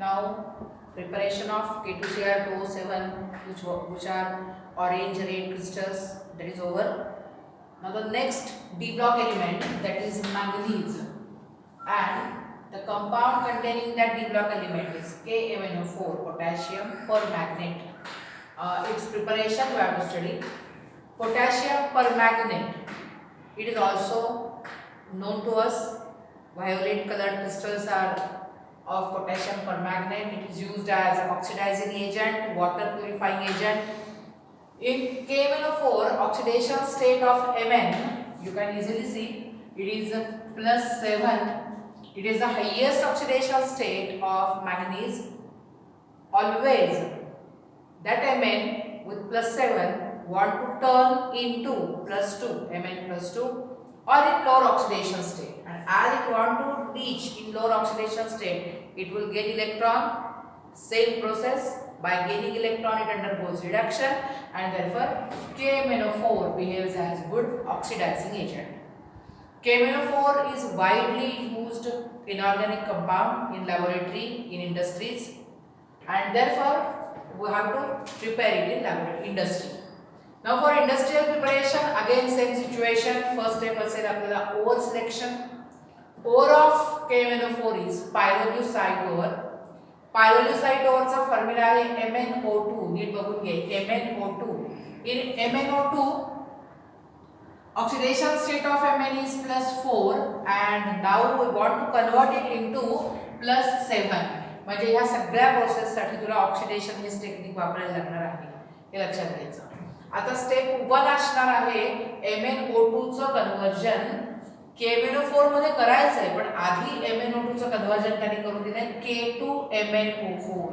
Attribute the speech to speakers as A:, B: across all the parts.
A: Now preparation of K2Cr2O7 which are orange red crystals, that is over. Now the next D block element, that is manganese, and the compound containing that D block element is KMnO4 potassium permanganate. Its preparation we have to study. Potassium permanganate, it is also known to us. Violet colored crystals are of potassium permanganate. It is used as an oxidizing agent, water purifying agent. In KMnO4 oxidation state of Mn, you can easily see it is +7. It is the highest oxidation state of manganese. Always that Mn with +7 want to turn into +2, Mn +2, or in lower oxidation state. And as it want to reach in lower oxidation state, it will gain electron. Same process, by gaining electron it undergoes reduction, and therefore KMnO4 behaves as good oxidizing agent. KMnO4 is widely used inorganic compound in laboratory, in industries, and therefore we have to prepare it in laboratory industry. Now for industrial preparation, again same situation. First step असेल आपल्याला ore selection. Ore of KMnO4 is pyrolusite ore. Pyrolusite ore चा formula आहे MnO2. नीट बघून घे, MnO2. In MnO2 oxidation state of Mn is +4 and now we want to convert it into +7. म्हणजे ह्या सगळ्या process साठी तुला ऑक्सिडेशन हेच टेक्निक वापरायला लागणार आहे, हे लक्षात घ्यायचं. आता स्टेप 1 असणार आहे MnO2 चं कन्वर्जन KMnO4 मध्ये करायचं आहे, पण आधी MnO2 चं कन्वर्जन त्यांनी करून दिलंय K2MnO4.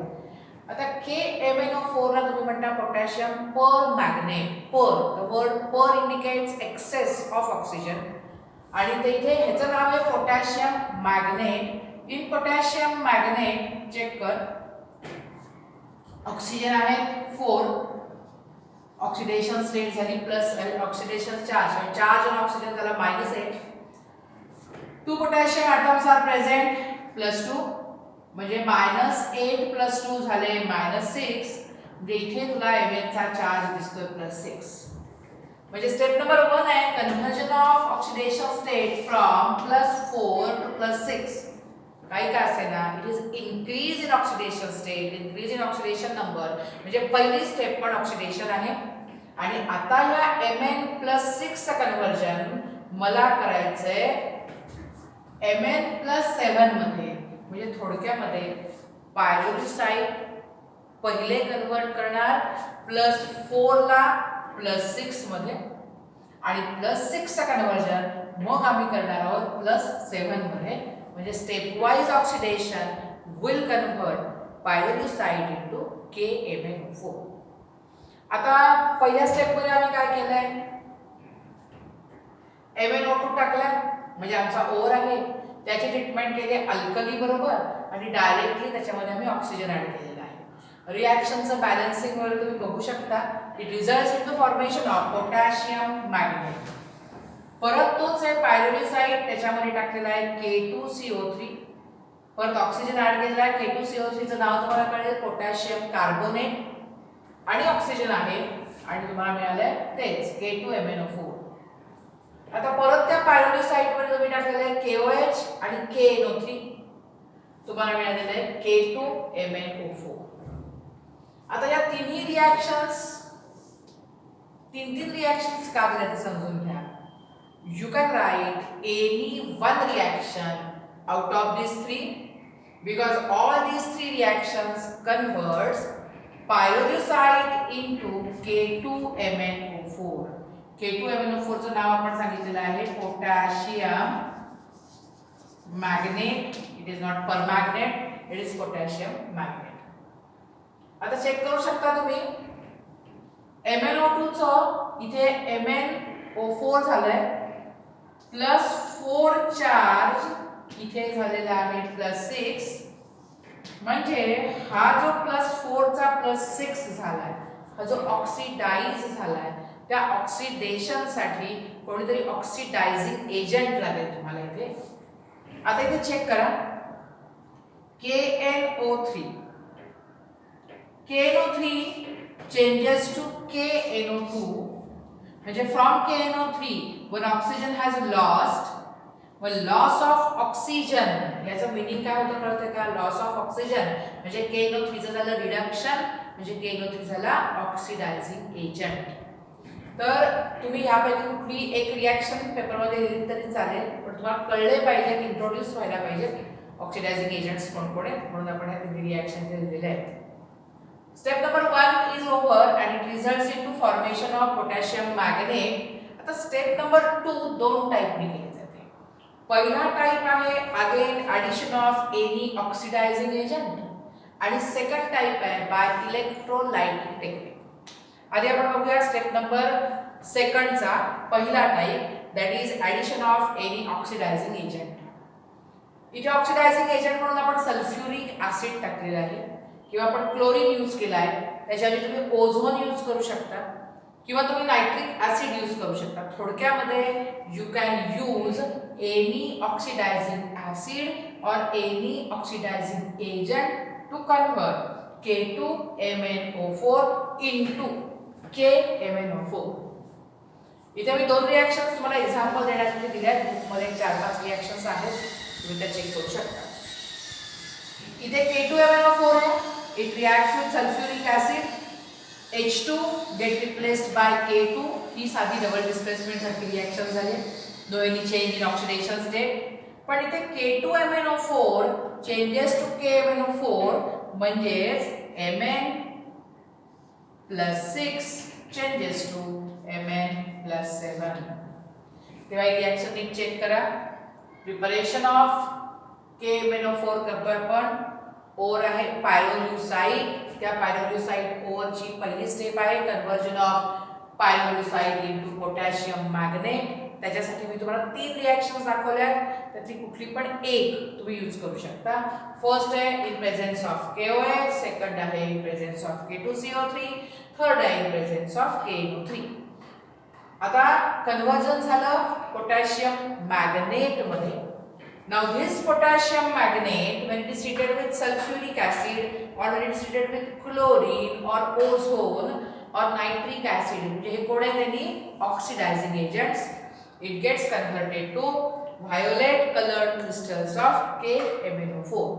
A: आता KMnO4 ला तुम्ही म्हणता potassium permanganate. Per, the word per indicates excess of oxygen, आणि ते इथे ह्याचं नाव आहे potassium manganate. In potassium manganate check कर, ऑक्सिजन आहे 4, ऑक्सिडेशन स्टेट झाली plus, oxidation charge on oxygen झाला -8. 2 पोटॅशियम atoms आर प्रेझेंट +2, म्हणजे -8 + 2 झाले -6. म्हणजे इथे तुला Mn चा चार्ज दिसतोय +6. म्हणजे स्टेप नंबर 1 आहे conversion of oxidation state from +4 to +6. काही का असे ना, it is increase in oxidation state, increase in oxidation number. म्हणजे पहिली स्टेप पण ऑक्सिडेशन आहे. आणि आता या Mn+6 चं कन्व्हर्जन मला करायचंय Mn+7 मध्ये. म्हणजे थोडक्यामध्ये पायरोल्युसाइट पहिले कन्वर्ट करणार +4 ला +6 मध्ये, आणि +6 चं कन्वर्जन मग आम्ही करणार आहोत +7 मध्ये. म्हणजे step wise oxidation will convert pyrolusite into KMnO4. आता पहिल्या स्टेप मध्ये आम्ही काय केलंय, MnO2 टाकलाय, म्हणजे आमचा ओर आहे, त्याची ट्रीटमेंट केली अल्कली बरोबर, आणि डायरेक्टली त्याच्यामध्ये आम्ही ऑक्सिजन ऍड केलेला आहे. रिएक्शनचं बॅलन्सिंग वगैरे तुम्ही बघू शकता. It results in the formation of potassium magnet. परत तोच आहे पायरोल्युसाइट, त्याच्यामध्ये टाकलेला आहे K2CO3. परत ऑक्सिजन ऍड केलेला आहे. K2CO3 चं नाव तुम्हाला कळेल, पोटॅशियम कार्बोनेट, आणि ऑक्सिजन आहे, आणि तुम्हाला मिळालंय तेच K2MnO4. आता परत त्या पायरोल्युसाइट वर तुम्ही टाकलेलं आहे KOH आणि KNO3, तुम्हाला मिळालेलं आहे K2MnO4. आता या तीन रिएक्शन्स का दिल्या ते समजून घ्या. You can write any one reaction out of these three, because all these three reactions converts pyrolusite into K2MnO4. K2MnO4 चं नाव आपण सांगितलेलं आहे potassium manganate. It is not permanganate, it is potassium manganate. आता चेक करू शकता तुम्ही MnO2 चं इथे MnO4 झालंय +4 चार्ज, इथे झालेला आहे +6. म्हणजे हा जो +4 चा +6 झालाय, हा जो ऑक्सिडाइज झालाय, त्या ऑक्सिडेशन साठी कोणीतरी ऑक्सिडायझिंग एजंट लागेल तुम्हाला इथे. आता इथे चेक करा, KNO3. KNO3 changes to KNO2. म्हणजे from KNO3 when oxygen has lost, when loss of oxygen, याचं मीनिंग काय होतं कळतंय का? लॉस ऑफ ऑक्सिजन म्हणजे KNO3 चं झालं रिडक्शन, म्हणजे KNO3 झाला ऑक्सिडायझिंग एजंट. तर तुम्ही यापैकी कुठली एक रिॲक्शन पेपरमध्ये लिहिली तरी चालेल, पण तुम्हाला कळले पाहिजे की इंट्रोड्यूस व्हायला पाहिजे ऑक्सिडायझिंग एजंट्स कोणकोण आहेत, म्हणून आपण या तिन्ही रिॲक्शन लिहिलेले आहेत. Step number 1 is over and it results into formation of potassium manganate. आता स्टेप नंबर 2 दोन टाइपने केली जाते. पहिला टाइप आहे again addition of any oxidizing agent आणि सेकंड टाइप आहे बाय इलेक्ट्रोलाइटिक टेक्निक. आधी आपण बघूया स्टेप नंबर सेकंडचा पहिला type, that is addition of any oxidizing agent. इथे ऑक्सिडायझिंग एजंट म्हणून आपण सल्फ्युरिक ॲसिड टाकलेला आहे किंवा आपण क्लोरीन यूज केला आहे, त्याच्याऐवजी तुम्ही ओझोन यूज करू शकता किंवा तुम्ही नायट्रिक ॲसिड यूज करू शकता. थोडक्यामध्ये you can use any oxidizing acid और any oxidizing agent to convert K2MnO4 into KMnO4. इथे मी दोन रिॲक्शन्स तुम्हाला एक्झाम्पल देण्यासाठी दिले आहेत. बुकमध्ये 4-5 रिॲक्शन्स आहेत, तुम्ही त्या चेक करू शकता. इथे K2MnO4 आहे, it reacts with sulfuric acid, H2 get replaced by K2. ही साधी डबल डिस्प्लेसमेंट सारखी रिॲक्शन झाली, no any change in oxidation state. पण इथे K2MnO4 चेंजेस टू KMnO4 म्हणजेच Mn plus 6 changes to Mn plus 7. तेव्हा ही रिॲक्शन नीट check करा. Preparation of KMnO4 करतोय आपण. ओर आहे पायरोल्युसाइड, त्या पायरोल्युसाइड ओरची पहिली स्टेप आहे conversion of pyrolusite into potassium manganate. त्याच्यासाठी मी तुम्हाला 3 रिॲक्शन्स दाखवल्या, त्यातली कुठली पण एक तुम्ही यूज करू शकता. फर्स्ट आहे in presence of KOH, second आहे in presence of K2CO3, third आहे इन प्रेझेन्स ऑफ KNO3. आता कन्वर्जन झालं पोटॅशियम मॅग्नेट मध्ये. Now this potassium magnate, when it is treated with sulfuric acid or when it is treated with chlorine or ozone or nitric acid, म्हणजे हे कोण आहेत त्यांनी oxidising agents, it gets converted to violet colored crystals of KMnO4.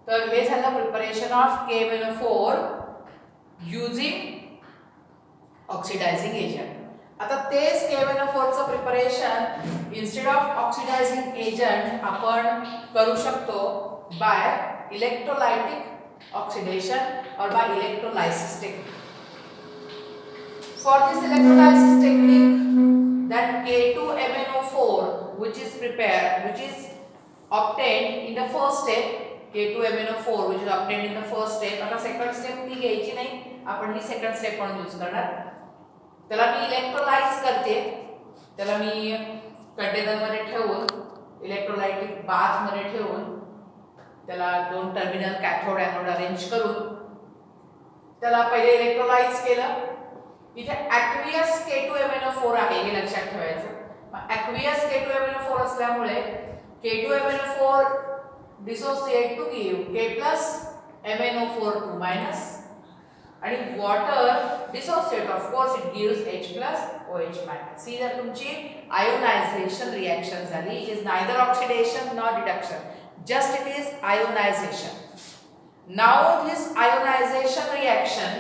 A: तर हे झालं preparation of KMnO4 using oxidizing agent. आता तेच KMnO4 चं preparation instead of oxidizing agent आपण करू शकतो by electrolytic oxidation or by electrolysis technique. For this electrolysis technique that K2MnO4 which is prepared, which is obtained in the first step, K2MnO4 which is obtained in the first step. आता second step मी घ्यायची नाही, आपण ही second step म्हणून use करणार. त्याला मी electrolysed करते, त्याला मी container मध्ये ठेवून इलेक्ट्रोलाइटिक बाथ मध्ये ठेवून त्याला 2 टर्मिनल कॅथोड एनोड अरेंज करून त्याला पहिले इलेक्ट्रोलाइज केलं. इथे ॲक्वियस K2MnO4 आहे, हे लक्षात ठेवायचं. ॲक्वियस K2MnO4 असल्यामुळे K2MnO4 dissociate to give K+MnO4 2- आणि water dissociate, of course it gives H+OH-. ही जर तुमची आयोनायझेशन रिॲक्शन झाली, is neither oxidation nor reduction, just it is ionization. Now this ionization reaction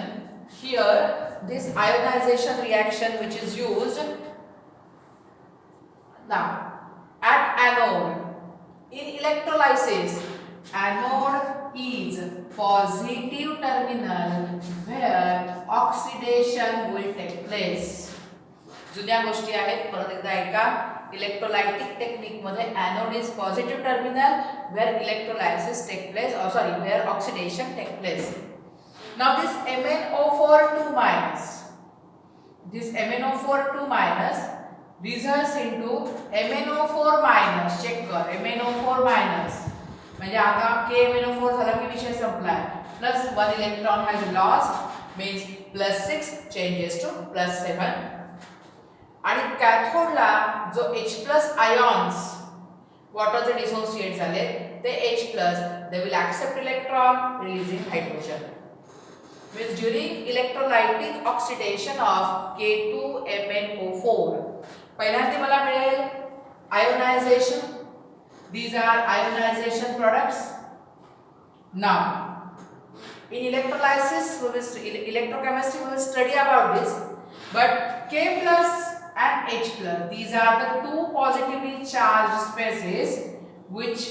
A: here, this ionization reaction which is used now at anode in electrolysis, anode is positive terminal where oxidation will take place. जुन्या गोष्टी आहेत, परत एकदा ऐका. Electrolytic technique मध्ये anode is positive terminal where electrolysis take place, or sorry, where oxidation take place. Now this MnO4 2-, this MnO4 2- results into MnO4-. Check कर, MnO4-, म्हणजे आता KMnO4 झाला की विषय संपला. +1 electron has lost means +6 changes to +7. आणि कॅथोडला जो H+ ions वॉटरचे dissociate झाले ते H plus, they will accept electron, releasing hydrogen. Means during electrolytic oxidation of K2MnO4, पहिल्यांदा मला मिळेल ionization. These are ionization products. Now, in electrolysis, electrochemistry, we will study about this. But K plus and H plus, these are the two positively charged spaces which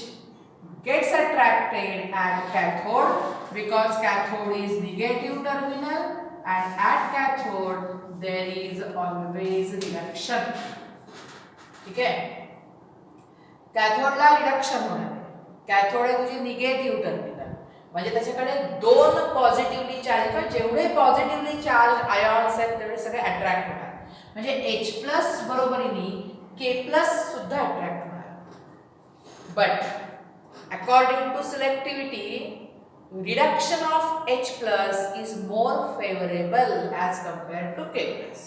A: gets attracted at cathode, because cathode is negative terminal and at cathode there is always reduction. ठीक है, कॅथोडला reduction होणार आहे. Cathode आहे तुझी negative terminal, म्हणजे त्याच्याकडे दोन positively charge, किंवा जेवढे पॉझिटिव्हली चार्ज आयॉन्स आहेत तेवढे सगळे अट्रॅक्ट होणार. म्हणजे H प्लस बरोबरीने K प्लस सुद्धा अट्रॅक्ट होणार. But according to selectivity, reduction of H plus is more favorable as compared to K plus.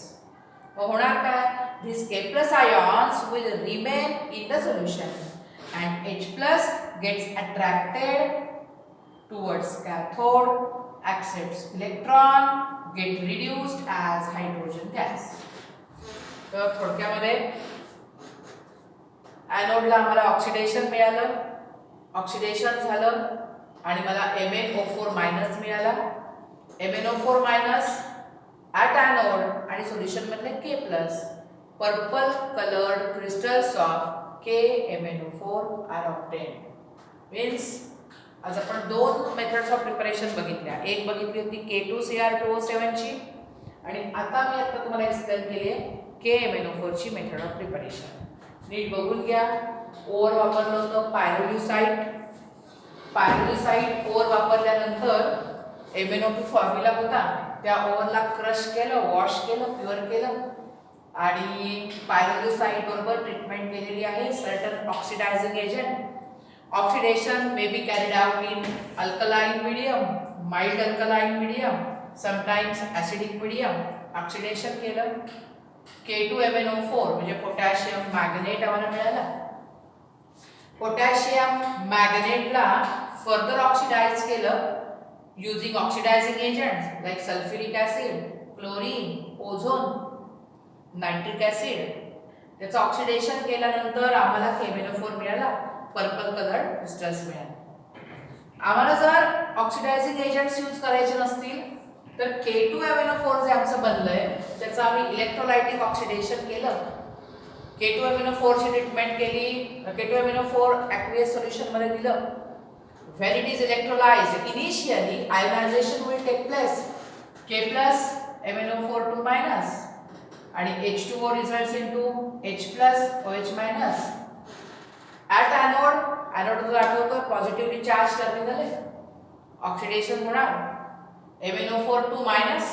A: होणार काय? These K plus ions will remain in the solution and H plus gets attracted towards cathode, accepts electron, get reduced as hydrogen gas. तर थोडक्यामध्ये ॲनोडला आम्हाला oxidation मिळालं, oxidation झालं आणि मला MnO4 minus मिळाला. MnO4 मायनस ॲट ॲनोड आणि solution मधले K plus, purple coloured crystals of KMnO4 are obtained. Means आज आपण दोन मेथड्स ऑफ प्रिपरेशन बघितल्या. एक बघितली होती K2Cr2O7 ची, आणि आता मी आता तुम्हाला एक्सप्लेन केली आहे KMnO4 ची मेथड ऑफ प्रिपरेशन. नीट बघून घ्या. ओर वापरलं होतं पायरोल्युसाइट. पायरोल्युसाइट ओर वापरल्यानंतर MnO2 फॉर्म्युला होता, त्या ओरला क्रश केलं, वॉश केलं, प्युअर केलं आणि पायरोल्युसाइट बरोबर ट्रीटमेंट केलेली आहे. Certain oxidizing agent. Oxidation may be carried out in alkaline medium, mild alkaline medium, sometimes acidic medium. Oxidation केलं. K2MnO4 म्हणजे पोटॅशियम मॅग्नेट आम्हाला मिळाला. पोटॅशियम मॅग्नेटला फर्दर ऑक्सिडाइज केलं using oxidizing agents like sulfuric acid, chlorine, ozone, nitric acid. त्याचं oxidation केल्यानंतर आम्हाला KMnO4 मिळाला, purple colour crystals मिळाले. आम्हाला जर ऑक्सिडायझिंग एजंट्स यूज करायचे नसतील तर K2MnO4 जे आमचं बनलंय त्याचं आम्ही इलेक्ट्रोलायटिक ऑक्सिडेशन केलं. K2MnO4 ची ट्रीटमेंट केली, K2MnO4 aqueous सोल्युशन मध्ये दिलं. When it is electrolyzed, initially ionization will take place. K plus MnO4 2 minus and H2O results into H plus OH minus. At anode, anode तुला आठवतो positively charge terminal आहे. Oxidation होणार. MnO4 2 minus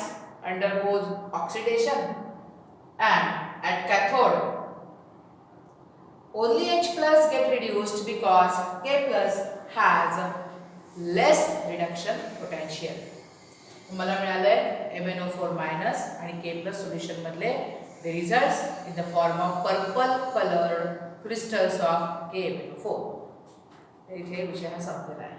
A: undergoes oxidation and at cathode only H plus get reduced because K plus has less reduction potential. मला मिळालंय MnO4 minus आणि K plus solution मधले the results in the form of purple colored crystals of KMnO4. इथे विषय हा संपलेला आहे.